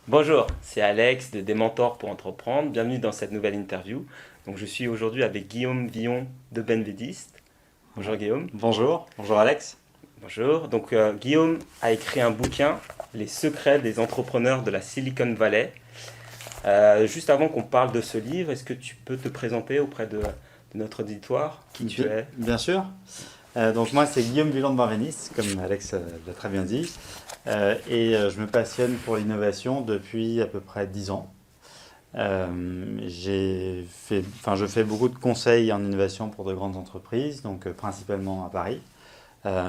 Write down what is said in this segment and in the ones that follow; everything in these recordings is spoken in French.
Bonjour, c'est Alex de Des Mentors pour Entreprendre. Bienvenue dans cette nouvelle interview. Donc, je suis aujourd'hui avec Guillaume Villon de Benvedist. Bonjour Ouais. Guillaume. Bonjour Alex. Bonjour. Donc, Guillaume a écrit un bouquin, Les secrets des entrepreneurs de la Silicon Valley. Juste avant qu'on parle de ce livre, est-ce que tu peux te présenter auprès de notre auditoire, qui tu Bi- es? Bien sûr. Donc moi c'est Guillaume Villon de Benveniste, comme Alex l'a très bien dit. Je me passionne pour l'innovation depuis à peu près 10 ans. Je fais beaucoup de conseils en innovation pour de grandes entreprises, donc principalement à Paris,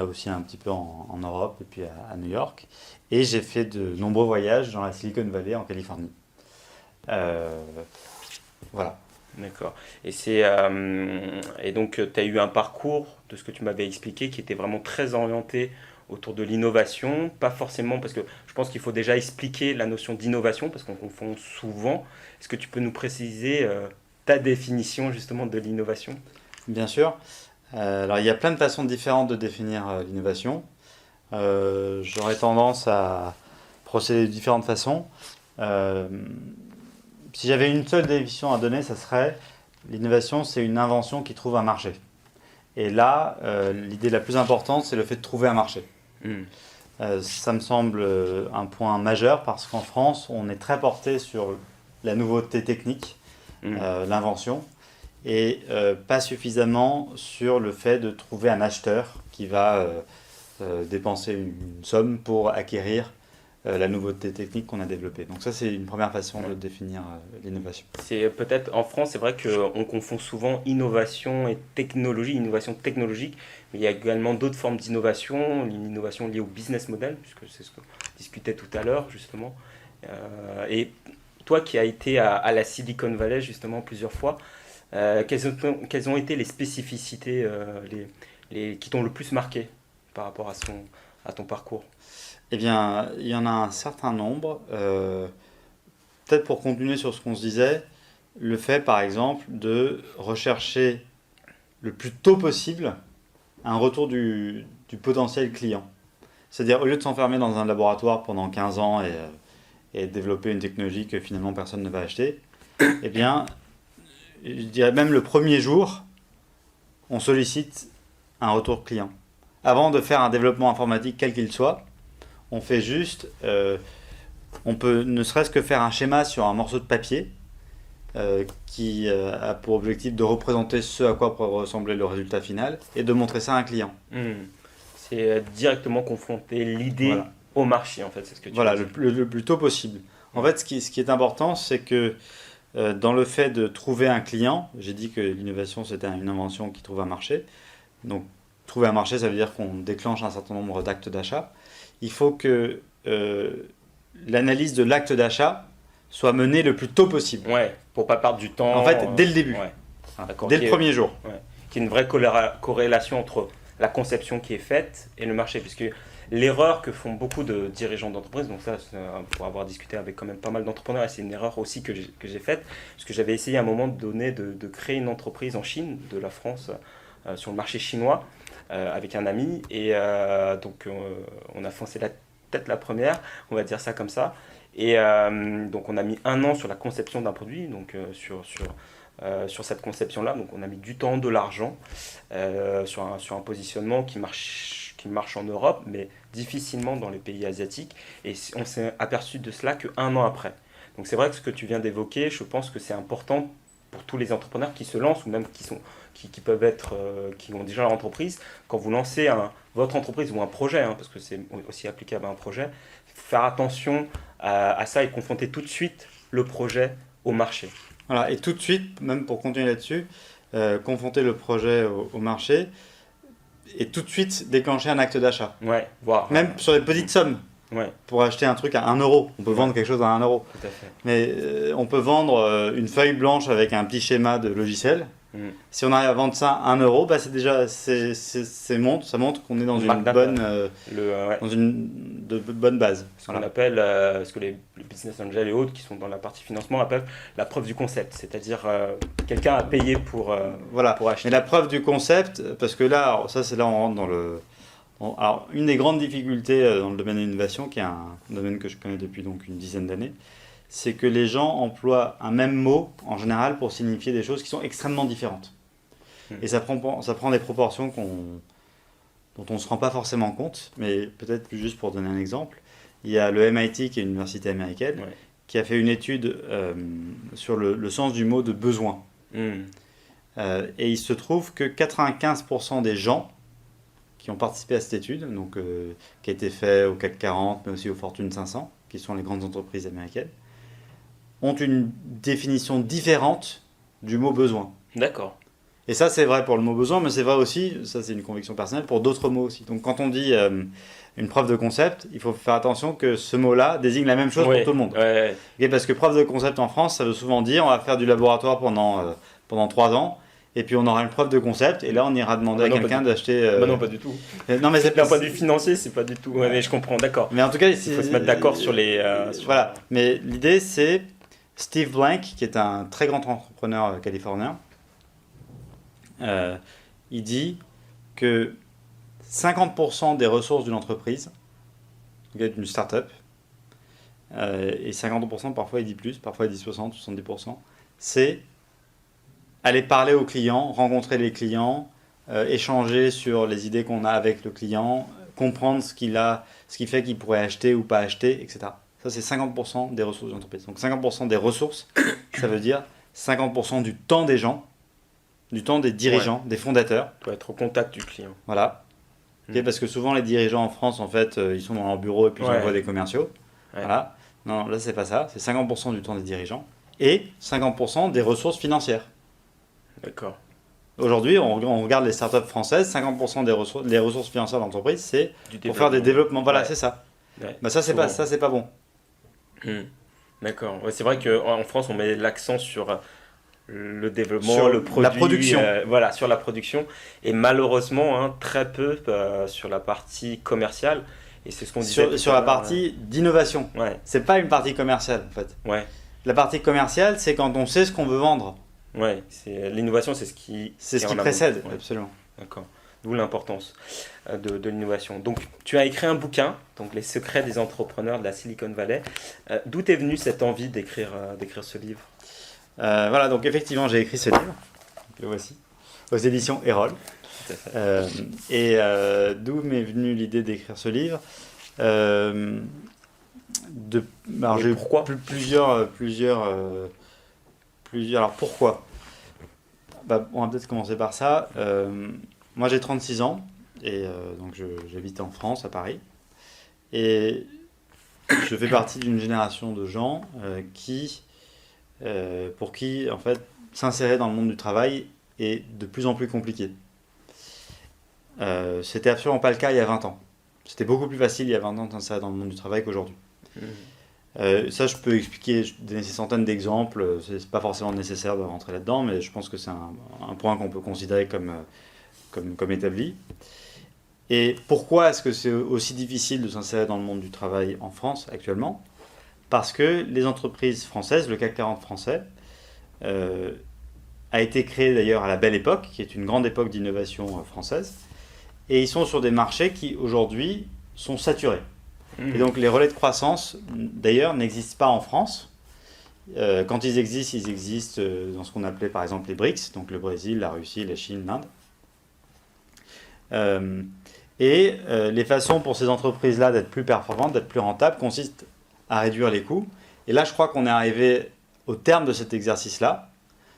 aussi un petit peu en Europe et puis à New York. Et j'ai fait de nombreux voyages dans la Silicon Valley en Californie. Euh, voilà. D'accord. Et donc, tu as eu un parcours, de ce que tu m'avais expliqué, qui était vraiment très orienté autour de l'innovation. Pas forcément, parce que je pense qu'il faut déjà expliquer la notion d'innovation, parce qu'on confond souvent. Est-ce que tu peux nous préciser ta définition justement de l'innovation? Bien sûr. Alors, il y a plein de façons différentes de définir l'innovation. J'aurais tendance à procéder de différentes façons. Euh, Si j'avais une seule définition à donner, ça serait l'innovation, c'est une invention qui trouve un marché. Et là, l'idée la plus importante, c'est le fait de trouver un marché. Hmm. Ça me semble un point majeur parce qu'en France, on est très porté sur la nouveauté technique, Hmm. l'invention, et pas suffisamment sur le fait de trouver un acheteur qui va dépenser une somme pour acquérir la nouveauté technique qu'on a développée. Donc ça, c'est une première façon Ouais. de définir l'innovation. C'est peut-être en France, c'est vrai qu'on confond souvent innovation et technologie, innovation technologique, mais il y a également d'autres formes d'innovation, l'innovation liée au business model, puisque c'est ce qu'on discutait tout à l'heure justement. Et toi qui as été à la Silicon Valley justement plusieurs fois, quelles ont été les spécificités qui t'ont le plus marqué par rapport à ton parcours? Eh bien, il y en a un certain nombre. Peut-être pour continuer sur ce qu'on se disait, le fait, par exemple, de rechercher le plus tôt possible un retour du potentiel client. C'est-à-dire, au lieu de s'enfermer dans un laboratoire pendant 15 ans et développer une technologie que finalement personne ne va acheter, eh bien, je dirais même le premier jour, on sollicite un retour client. Avant de faire un développement informatique quel qu'il soit, on fait juste, on peut ne serait-ce que faire un schéma sur un morceau de papier qui a pour objectif de représenter ce à quoi pourrait ressembler le résultat final et de montrer ça à un client. Hmm. C'est directement confronter l'idée Voilà, au marché, en fait, c'est ce que tu veux voilà dire. le plus tôt possible. En Hmm. fait, ce qui est important, c'est que dans le fait de trouver un client, j'ai dit que l'innovation c'était une invention qui trouve un marché. Donc, trouver un marché, ça veut dire qu'on déclenche un certain nombre d'actes d'achat. Il faut que l'analyse de l'acte d'achat soit menée le plus tôt possible. Ouais, pour pas perdre du En temps. fait, dès le début, Ouais, d'accord. dès le premier jour. Ouais. Qu'il y ait une vraie corrélation entre la conception qui est faite et le marché. Puisque l'erreur que font beaucoup de dirigeants d'entreprise, donc ça, pour avoir discuté avec quand même pas mal d'entrepreneurs, et c'est une erreur aussi que j'ai faite, parce que j'avais essayé à un moment donné de créer une entreprise en Chine, de la France, sur le marché chinois, avec un ami. On a foncé la tête la première, on va dire ça comme ça. Donc on a mis un an sur la conception d'un produit, donc sur cette conception-là. Donc on a mis du temps, de l'argent sur un positionnement qui marche en Europe, mais difficilement dans les pays asiatiques. Et on s'est aperçu de cela qu'un an après. Donc c'est vrai que ce que tu viens d'évoquer, je pense que c'est important pour tous les entrepreneurs qui se lancent ou même qui peuvent être, qui ont déjà leur entreprise. Quand vous lancez votre entreprise ou un projet, hein, parce que c'est aussi applicable à un projet, faire attention à ça et confronter tout de suite le projet au marché. Voilà, et tout de suite, même pour continuer là-dessus, confronter le projet au marché et tout de suite déclencher un acte d'achat. Ouais, voir. Même sur les petites sommes. Ouais, Pour acheter un truc à 1 euro, on peut ouais, vendre quelque chose à 1 euro. tout à fait. Mais on peut vendre une feuille blanche avec un petit schéma de logiciel. Mm. Si on arrive à vendre ça à 1 euro, bah c'est déjà, ça montre qu'on est dans Une une marque d'intérêt. bonne, Ouais. dans une bonne base. Ce qu'on Voilà. appelle, ce que les business angels et autres qui sont dans la partie financement appellent la preuve du concept. C'est-à-dire, quelqu'un a payé Voilà. pour Mais acheter. la preuve du concept, parce que là, alors ça c'est là on rentre Bon, alors, une des grandes difficultés dans le domaine de l'innovation, qui est un domaine que je connais depuis donc une dizaine d'années, c'est que les gens emploient un même mot en général pour signifier des choses qui sont extrêmement différentes. Et ça prend des proportions dont on ne se rend pas forcément compte, mais peut-être juste pour donner un exemple, il y a le MIT, qui est une université américaine, qui a fait une étude sur le sens du mot de besoin. Et il se trouve que 95% des gens qui ont participé à cette étude, donc, qui a été faite au CAC 40, mais aussi au Fortune 500, qui sont les grandes entreprises américaines, ont une définition différente du mot besoin. D'accord. Et ça, c'est vrai pour le mot besoin, mais c'est vrai aussi, ça c'est une conviction personnelle, pour d'autres mots aussi. Donc quand on dit une preuve de concept, il faut faire attention que ce mot-là désigne la même chose pour tout le monde. Et parce que preuve de concept en France, ça veut souvent dire on va faire du laboratoire pendant 3 ans, et puis on aura une preuve de concept, et là on ira demander à quelqu'un d'acheter... non, pas du tout. Non, mais d'un point de vue financier, c'est pas du tout... mais je comprends, d'accord. Mais en tout cas, il faut se mettre d'accord sur les... Voilà, mais l'idée c'est Steve Blank, qui est un très grand entrepreneur californien, il dit que 50% des ressources d'une entreprise, d'une start-up, et 50%, parfois il dit plus, parfois il dit 60, 70%, c'est aller parler aux clients, rencontrer les clients, échanger sur les idées qu'on a avec le client, comprendre ce qui fait qu'il pourrait acheter ou pas acheter, etc. Ça, c'est 50% des ressources d'une entreprise. Donc 50% des ressources, ça veut dire 50% du temps des gens, du temps des dirigeants, des fondateurs. Pour être au contact du client. Voilà. Okay, parce que souvent, les dirigeants en France, en fait, ils sont dans leur bureau et puis ils envoient des commerciaux. Voilà. Non, là, c'est pas ça. C'est 50% du temps des dirigeants et 50% des ressources financières. D'accord. Aujourd'hui, on regarde les startups françaises, 50% des ressources financières de l'entreprise, c'est pour faire des développements. Voilà, c'est ça. Bah, ça, c'est pas bon. D'accord. C'est vrai qu'en France, on met l'accent sur le développement, le produit, la production. Voilà, sur la production, et malheureusement très peu sur la partie commerciale. Et c'est ce qu'on disait sur la partie d'innovation. C'est pas une partie commerciale en fait. La partie commerciale, c'est quand on sait ce qu'on veut vendre. C'est l'innovation, c'est ce qui précède, absolument. D'accord. D'où l'importance de l'innovation. Donc, tu as écrit un bouquin, donc Les secrets des entrepreneurs de la Silicon Valley. D'où t'est venue cette envie d'écrire ce livre? Voilà, donc effectivement, j'ai écrit ce livre. Le voici, aux éditions Erol. D'où m'est venue l'idée d'écrire ce livre? Alors, j'ai eu plusieurs. Alors pourquoi? On va peut-être commencer par ça. Moi, j'ai 36 ans et donc j'habite en France, à Paris. Et je fais partie d'une génération de gens pour qui, en fait, s'insérer dans le monde du travail est de plus en plus compliqué. C'était absolument pas le cas il y a 20 ans. C'était beaucoup plus facile il y a 20 ans de s'insérer dans le monde du travail qu'aujourd'hui. Ça, je peux expliquer, donner ces centaines d'exemples. C'est pas forcément nécessaire de rentrer là-dedans, mais je pense que c'est un point qu'on peut considérer comme établi. Et pourquoi est-ce que c'est aussi difficile de s'insérer dans le monde du travail en France actuellement? Parce que les entreprises françaises, le CAC 40 français, a été créé d'ailleurs à la Belle Époque, qui est une grande époque d'innovation française, et ils sont sur des marchés qui aujourd'hui sont saturés. Et donc les relais de croissance, d'ailleurs, n'existent pas en France. Quand ils existent dans ce qu'on appelait par exemple les BRICS, donc le Brésil, la Russie, la Chine, l'Inde. Les façons pour ces entreprises-là d'être plus performantes, d'être plus rentables, consistent à réduire les coûts. Et là, je crois qu'on est arrivé au terme de cet exercice-là.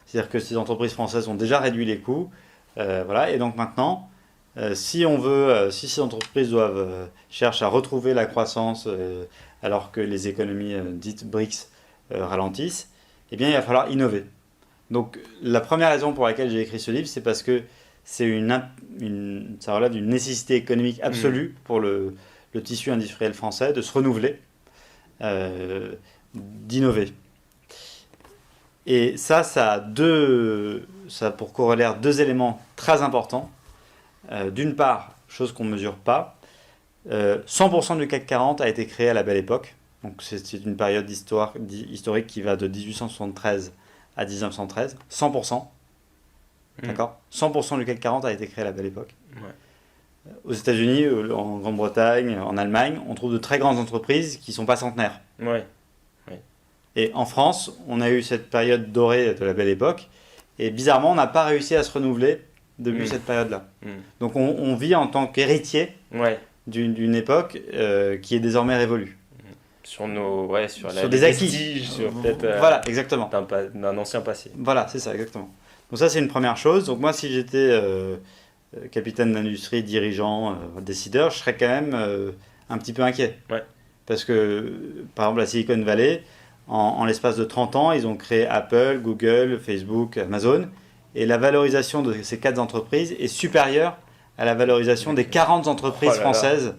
C'est-à-dire que ces entreprises françaises ont déjà réduit les coûts. Voilà. Et donc maintenant, si ces entreprises cherchent à retrouver la croissance alors que les économies dites BRICS ralentissent, eh bien, il va falloir innover. Donc, la première raison pour laquelle j'ai écrit ce livre, c'est parce que ça relève d'une nécessité économique absolue pour le tissu industriel français de se renouveler, d'innover. Et ça a pour corollaire 2 éléments très importants. D'une part, chose qu'on ne mesure pas, 100% du CAC 40 a été créé à la Belle Époque. Donc c'est une période historique qui va de 1873 à 1913. 100%. D'accord ? 100% du CAC 40 a été créé à la Belle Époque. aux États-Unis, en Grande-Bretagne, en Allemagne, on trouve de très grandes entreprises qui ne sont pas centenaires. Ouais. Et en France, on a eu cette période dorée de la belle époque, et bizarrement, on n'a pas réussi à se renouveler depuis cette période-là. Donc on vit en tant qu'héritier d'une époque qui est désormais révolue. Sur sur des acquis, vestiges, sur peut-être voilà, exactement. d'un ancien passé. Voilà, c'est ça, exactement. Donc ça, c'est une première chose. Donc moi, si j'étais capitaine d'industrie, dirigeant, décideur, je serais quand même un petit peu inquiet. Ouais. Parce que, par exemple, la Silicon Valley, en l'espace de 30 ans, ils ont créé Apple, Google, Facebook, Amazon. Et la valorisation de ces 4 entreprises est supérieure à la valorisation des 40 entreprises françaises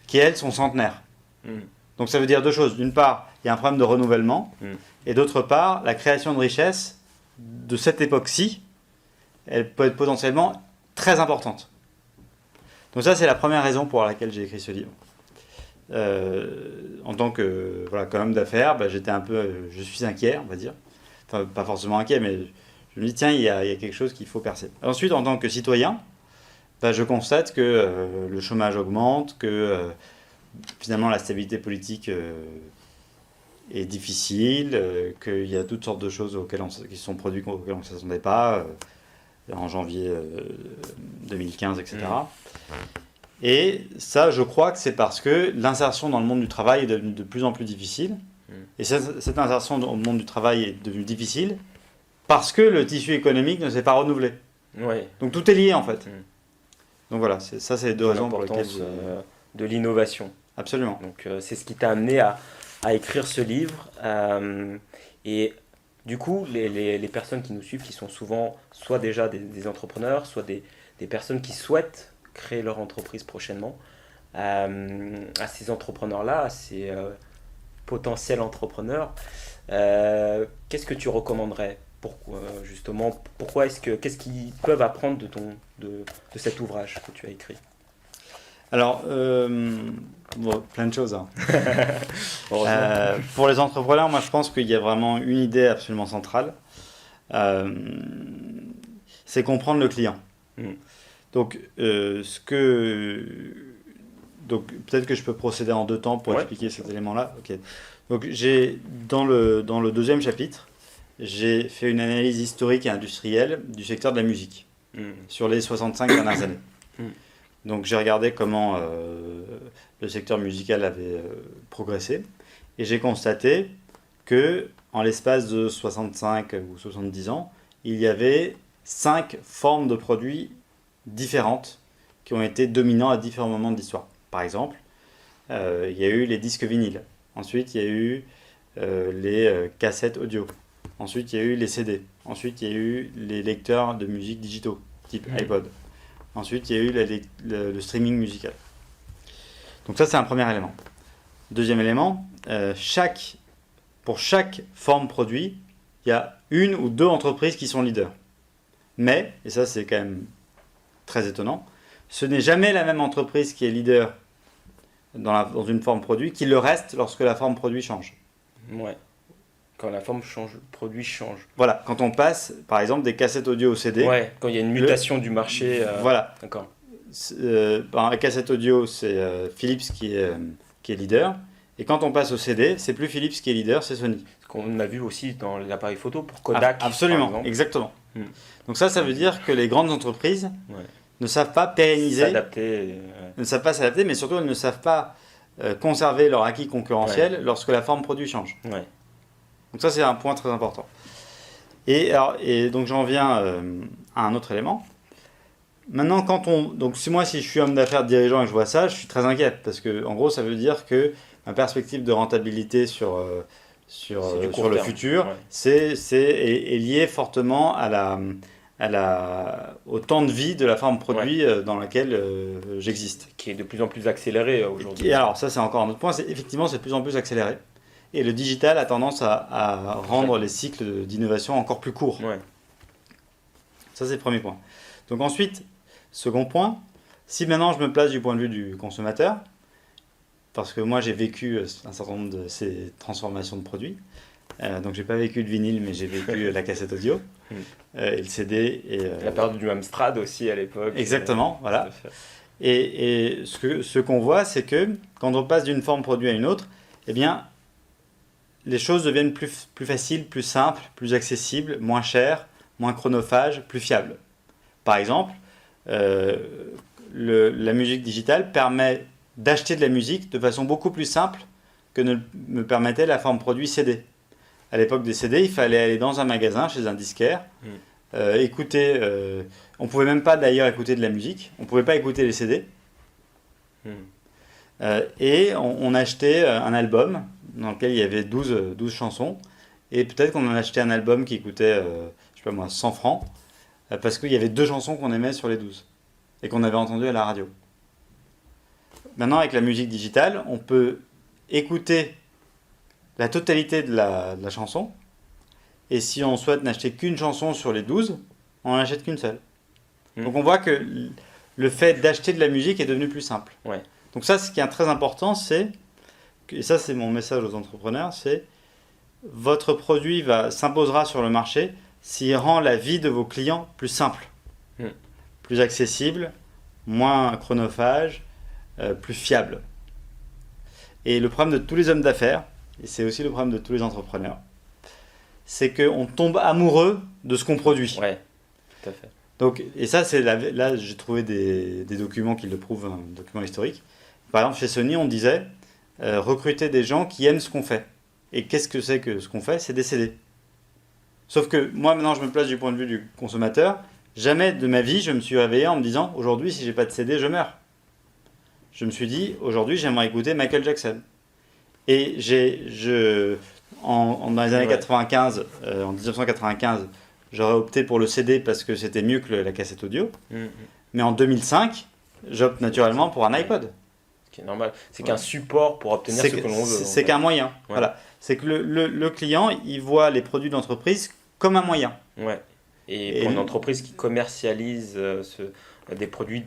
qui, elles, sont centenaires. Donc ça veut dire deux choses. D'une part, il y a un problème de renouvellement. Et d'autre part, la création de richesse de cette époque-ci, elle peut être potentiellement très importante. Donc ça, c'est la première raison pour laquelle j'ai écrit ce livre. En tant que quand homme d'affaires, je suis inquiet, on va dire. Enfin, pas forcément inquiet, mais je me dis, tiens, il y a quelque chose qu'il faut percer. Ensuite, en tant que citoyen, je constate que le chômage augmente, que finalement la stabilité politique est difficile, qu'il y a toutes sortes de choses qui sont produites auxquelles on ne s'attendait pas, en janvier 2015, etc. Et ça, je crois que c'est parce que l'insertion dans le monde du travail est devenue de plus en plus difficile. Et cette insertion dans le monde du travail est devenue difficile parce que le tissu économique ne s'est pas renouvelé. Donc tout est lié en fait. Donc voilà, c'est les deux raisons pour lesquelles de l'innovation. Absolument. Donc c'est ce qui t'a amené à écrire ce livre. Et du coup, les personnes qui nous suivent, qui sont souvent soit déjà des entrepreneurs, soit des personnes qui souhaitent créer leur entreprise prochainement, à ces entrepreneurs-là, à ces potentiels entrepreneurs, qu'est-ce que tu recommanderais? Qu'est-ce qu'ils peuvent apprendre de cet ouvrage que tu as écrit? Alors, plein de choses. Pour les entrepreneurs, moi je pense qu'il y a vraiment une idée absolument centrale. C'est comprendre le client. Donc, donc peut-être que je peux procéder en 2 temps pour expliquer cet élément-là. Okay. Donc, dans le deuxième chapitre, j'ai fait une analyse historique et industrielle du secteur de la musique sur les 65 dernières années. Donc j'ai regardé comment le secteur musical avait progressé et j'ai constaté que en l'espace de 65 ou 70 ans, il y avait 5 formes de produits différentes qui ont été dominants à différents moments de l'histoire. Par exemple, il y a eu les disques vinyles. Ensuite, il y a eu les cassettes audio. Ensuite, il y a eu les CD. Ensuite, il y a eu les lecteurs de musique digitaux, type iPod. Ensuite, il y a eu le streaming musical. Donc ça, c'est un premier élément. Deuxième élément, pour chaque forme produit, il y a 1 ou 2 entreprises qui sont leaders. Mais, et ça c'est quand même très étonnant, ce n'est jamais la même entreprise qui est leader dans une forme produit qui le reste lorsque la forme produit change. Ouais. Quand la forme change, le produit change. Voilà, quand on passe par exemple des cassettes audio au CD. Ouais, quand il y a une mutation du marché. Voilà. D'accord. La cassette audio, c'est Philips qui est leader. Et quand on passe au CD, c'est plus Philips qui est leader, c'est Sony. Ce qu'on a vu aussi dans les appareils photo pour Kodak. Absolument, exactement. Donc ça veut dire que les grandes entreprises ne savent pas pérenniser, ne savent pas s'adapter, mais surtout elles ne savent pas conserver leur acquis concurrentiel lorsque la forme produit change. Donc ça c'est un point très important. Et donc j'en viens à un autre élément. Maintenant, si je suis homme d'affaires dirigeant et que je vois ça, je suis très inquiet parce que en gros ça veut dire que ma perspective de rentabilité sur le futur est liée fortement au temps de vie de la forme produit dans laquelle j'existe. Qui est de plus en plus accéléré aujourd'hui. Et alors ça c'est encore un autre point, effectivement c'est de plus en plus accéléré. Et le digital a tendance à rendre les cycles d'innovation encore plus courts. Ça c'est le premier point. Donc ensuite, second point, si maintenant je me place du point de vue du consommateur, parce que moi j'ai vécu un certain nombre de ces transformations de produits, donc j'ai pas vécu le vinyle mais j'ai vécu la cassette audio, et le CD. Et, la période du Amstrad aussi à l'époque. Exactement, voilà. Et ce qu'on voit, c'est que quand on passe d'une forme produit à une autre, eh bien, les choses deviennent plus faciles, plus simples, plus accessibles, moins chères, moins chronophages, plus fiables. Par exemple, la musique digitale permet d'acheter de la musique de façon beaucoup plus simple que ne me permettait la forme produit CD. À l'époque des CD, il fallait aller dans un magasin, chez un disquaire, écouter. On ne pouvait même pas d'ailleurs écouter de la musique, on ne pouvait pas écouter les CD. Et on achetait un album dans lequel il y avait 12 chansons. Et peut-être qu'on en achetait un album qui coûtait, je sais pas moi, 100 francs, parce qu'il y avait 2 chansons qu'on aimait sur les 12 et qu'on avait entendues à la radio. Maintenant, avec la musique digitale, on peut écouter la totalité de la chanson. Et si on souhaite n'acheter qu'une chanson sur les 12, on n'en achète qu'une seule. Donc on voit que le fait d'acheter de la musique est devenu plus simple. Ouais. Donc ça, ce qui est très important, et ça c'est mon message aux entrepreneurs, c'est votre produit s'imposera sur le marché s'il rend la vie de vos clients plus simple, plus accessible, moins chronophage, plus fiable. Et le problème de tous les hommes d'affaires, et c'est aussi le problème de tous les entrepreneurs, c'est qu'on tombe amoureux de ce qu'on produit. Ouais, tout à fait. Donc, et ça, là, j'ai trouvé des documents qui le prouvent, documents historiques. Par exemple, chez Sony, on disait recruter des gens qui aiment ce qu'on fait. Et qu'est-ce que c'est que ce qu'on fait? C'est des CD. Sauf que moi, maintenant, je me place du point de vue du consommateur. Jamais de ma vie, je me suis réveillé en me disant aujourd'hui, si j'ai pas de CD, je meurs. Je me suis dit aujourd'hui, j'aimerais écouter Michael Jackson. Et dans les années 95, en 1995, j'aurais opté pour le CD parce que c'était mieux que la cassette audio. Mais en 2005, j'opte naturellement pour un iPod. Ce qui est normal. C'est qu'un support pour obtenir ce que l'on veut. C'est qu'un moyen. Ouais. Voilà. C'est que le client, il voit les produits d'entreprise comme un moyen. Ouais. Et pour une entreprise qui commercialise des produits,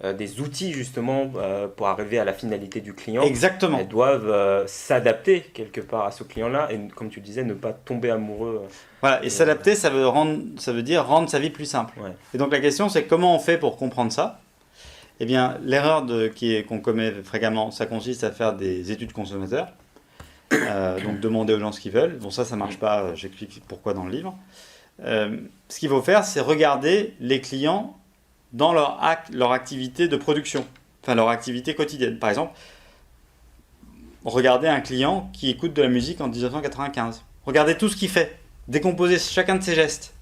des outils justement pour arriver à la finalité du client. Exactement. Elles doivent s'adapter quelque part à ce client-là et, comme tu le disais, ne pas tomber amoureux. Voilà. Et s'adapter, ça veut dire rendre sa vie plus simple. Ouais. Et donc la question, c'est comment on fait pour comprendre ça? Eh bien, l'erreur qu'on commet fréquemment, ça consiste à faire des études consommateurs. Donc demander aux gens ce qu'ils veulent. Bon, ça marche pas, j'explique pourquoi dans le livre. Ce qu'il faut faire, c'est regarder les clients dans leur activité de production, enfin leur activité quotidienne. Par exemple, regardez un client qui écoute de la musique en 1995. Regardez tout ce qu'il fait, décomposez chacun de ses gestes.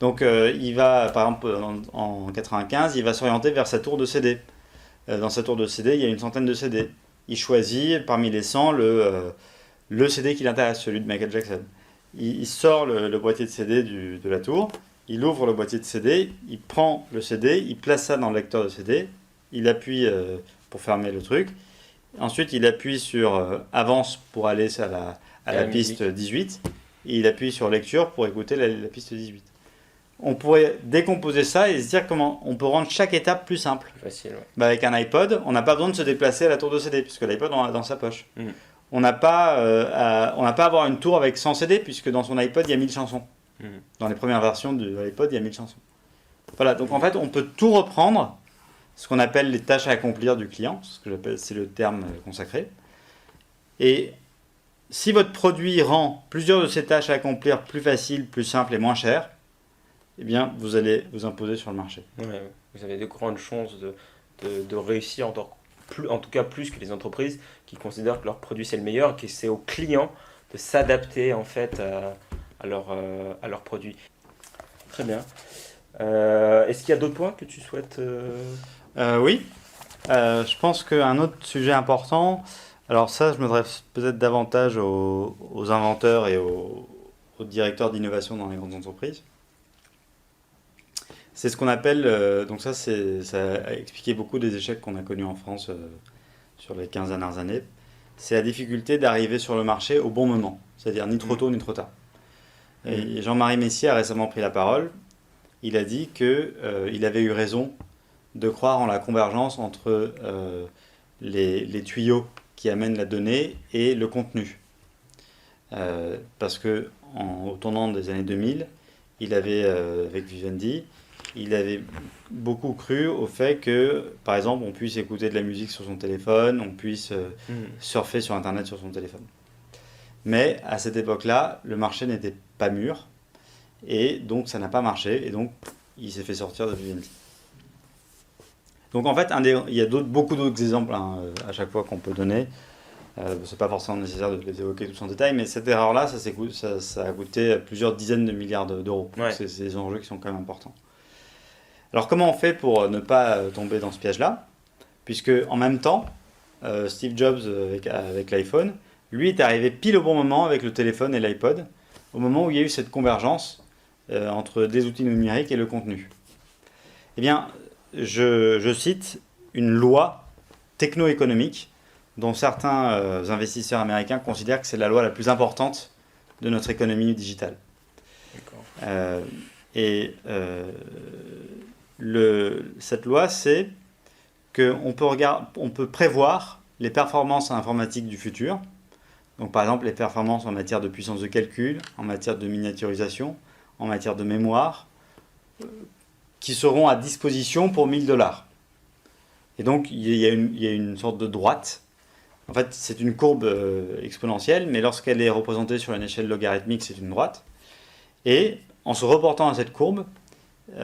Donc il va, par exemple, en 95, il va s'orienter vers sa tour de CD. Dans sa tour de CD, il y a une centaine de CD. Il choisit parmi les 100 le CD qui l'intéresse, celui de Michael Jackson. Il sort le boîtier de CD de la tour, il ouvre le boîtier de CD, il prend le CD, il place ça dans le lecteur de CD, il appuie pour fermer le truc. Ensuite, il appuie sur avance pour aller à la piste 18, et il appuie sur lecture pour écouter la piste 18. On pourrait décomposer ça et se dire comment on peut rendre chaque étape plus simple. Facile, ouais. Avec un iPod, on n'a pas besoin de se déplacer à la tour de CD, puisque l'iPod on l'a dans sa poche. On n'a pas à avoir une tour avec 100 CD, puisque dans son iPod, il y a 1000 chansons. Dans les premières versions de l'iPod, il y a 1000 chansons. Voilà, donc en fait, on peut tout reprendre, ce qu'on appelle les tâches à accomplir du client, c'est le terme consacré. Et si votre produit rend plusieurs de ces tâches à accomplir plus faciles, plus simples et moins chères, eh bien, vous allez vous imposer sur le marché. Ouais, vous avez de grandes chances de réussir en tout cas plus que les entreprises qui considèrent que leur produit c'est le meilleur, que c'est aux clients de s'adapter en fait à leur produit. Très bien. Est-ce qu'il y a d'autres points que tu souhaites Oui. Je pense qu'un autre sujet important, alors ça je m'adresse peut-être davantage aux inventeurs et aux directeurs d'innovation dans les grandes entreprises. C'est ce qu'on appelle, donc ça a expliqué beaucoup des échecs qu'on a connus en France sur les 15 dernières années. C'est la difficulté d'arriver sur le marché au bon moment, c'est-à-dire ni trop tôt ni trop tard. Et Jean-Marie Messier a récemment pris la parole. Il a dit qu'il avait eu raison de croire en la convergence entre les tuyaux qui amènent la donnée et le contenu. Parce que au tournant des années 2000, il avait, avec Vivendi, il avait beaucoup cru au fait que, par exemple, on puisse écouter de la musique sur son téléphone, on puisse surfer sur Internet sur son téléphone. Mais à cette époque-là, le marché n'était pas mûr, et donc ça n'a pas marché, et donc il s'est fait sortir de Vivendi. Donc en fait, il y a beaucoup d'autres exemples à chaque fois qu'on peut donner. C'est pas forcément nécessaire de les évoquer tous en détail, mais cette erreur-là, ça a coûté plusieurs dizaines de milliards d'euros. Ouais. C'est des enjeux qui sont quand même importants. Alors comment on fait pour ne pas tomber dans ce piège-là? Puisque en même temps, Steve Jobs avec l'iPhone, lui est arrivé pile au bon moment avec le téléphone et l'iPod, au moment où il y a eu cette convergence entre des outils numériques et le contenu. Eh bien, je cite une loi techno-économique dont certains investisseurs américains considèrent que c'est la loi la plus importante de notre économie digitale. D'accord. Cette loi, c'est qu'on peut prévoir les performances informatiques du futur. Donc, par exemple, les performances en matière de puissance de calcul, en matière de miniaturisation, en matière de mémoire, qui seront à disposition pour 1 000 $. Et donc, il y a une sorte de droite. En fait, c'est une courbe exponentielle, mais lorsqu'elle est représentée sur une échelle logarithmique, c'est une droite. Et en se reportant à cette courbe,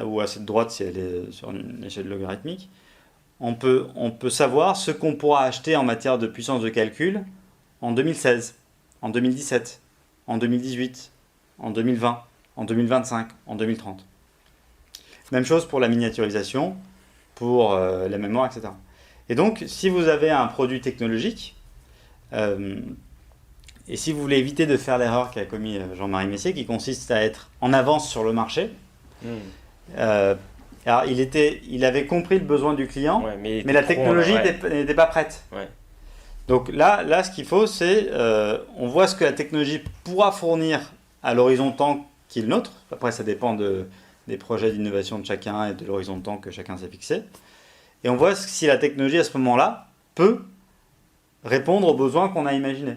ou à cette droite si elle est sur une échelle logarithmique, on peut savoir ce qu'on pourra acheter en matière de puissance de calcul en 2016, en 2017, en 2018, en 2020, en 2025, en 2030. Même chose pour la miniaturisation, pour la mémoire, etc. Et donc, si vous avez un produit technologique, et si vous voulez éviter de faire l'erreur qu'a commis Jean-Marie Messier, qui consiste à être en avance sur le marché, alors il avait compris le besoin du client, Ouais, mais la technologie n'était pas prête. Ouais. Donc là, ce qu'il faut, c'est on voit ce que la technologie pourra fournir à l'horizon de temps qui est le nôtre. Après, ça dépend des projets d'innovation de chacun et de l'horizon de temps que chacun s'est fixé. Et on voit si la technologie, à ce moment-là, peut répondre aux besoins qu'on a imaginés.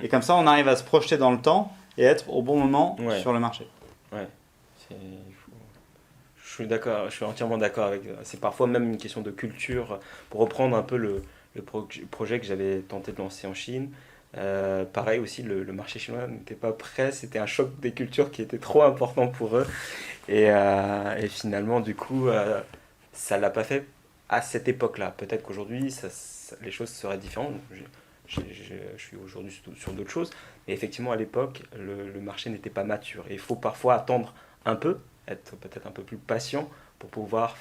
Et comme ça, on arrive à se projeter dans le temps et être au bon moment sur le marché. Ouais. Je suis d'accord, je suis entièrement d'accord avec. C'est parfois même une question de culture. Pour reprendre un peu le projet que j'avais tenté de lancer en Chine, pareil aussi, le marché chinois n'était pas prêt. C'était un choc des cultures qui était trop important pour eux. Et finalement, du coup, ça l'a pas fait à cette époque-là. Peut-être qu'aujourd'hui, les choses seraient différentes. Je suis aujourd'hui sur d'autres choses. Mais effectivement, à l'époque, le marché n'était pas mature. Et il faut parfois attendre un peu, être peut-être un peu plus patient pour pouvoir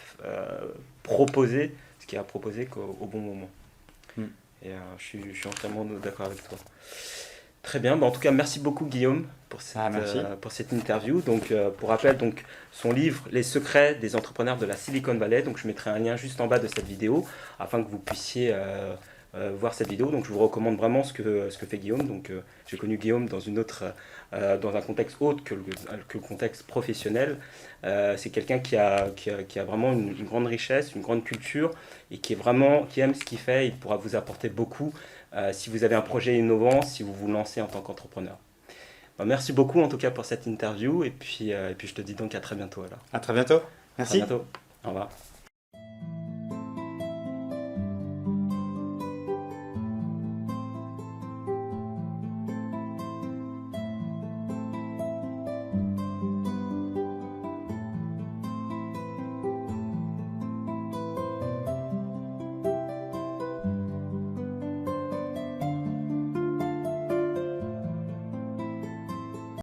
proposer ce qu'il y a à proposer au bon moment. Et je suis entièrement d'accord avec toi. Très bien, en tout cas merci beaucoup Guillaume pour cette interview. Donc, pour rappel, son livre Les secrets des entrepreneurs de la Silicon Valley, donc je mettrai un lien juste en bas de cette vidéo afin que vous puissiez voir cette vidéo. Donc je vous recommande vraiment ce que fait Guillaume. Donc j'ai connu Guillaume dans un contexte autre que le contexte professionnel. C'est quelqu'un qui a vraiment une grande richesse, une grande culture et qui aime ce qu'il fait. Il pourra vous apporter beaucoup si vous avez un projet innovant, si vous vous lancez en tant qu'entrepreneur. Merci beaucoup en tout cas pour cette interview et puis je te dis donc à très bientôt alors. À très bientôt. Merci. À très bientôt. Au revoir.